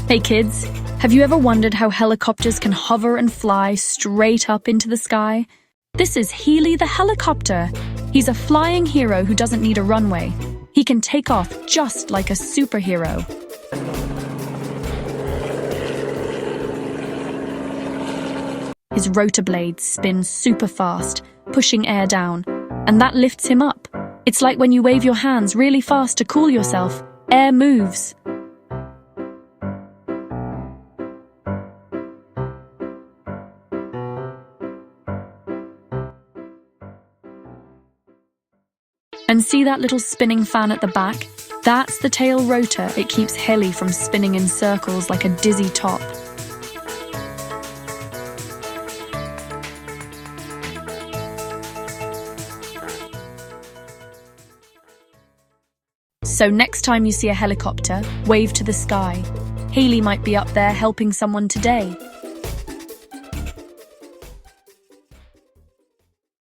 Hey kids, have you ever wondered how helicopters can hover and fly straight up into the sky? This is Heli the helicopter. He's a flying hero who doesn't need a runway. He can take off just like a superhero. His rotor blades spin super fast, pushing air down, and that lifts him up. It's like when you wave your hands really fast to cool yourself. Air moves. And see that little spinning fan at the back? That's the tail rotor. It keeps Heli from spinning in circles like a dizzy top. So next time you see a helicopter, wave to the sky. Heli might be up there helping someone today.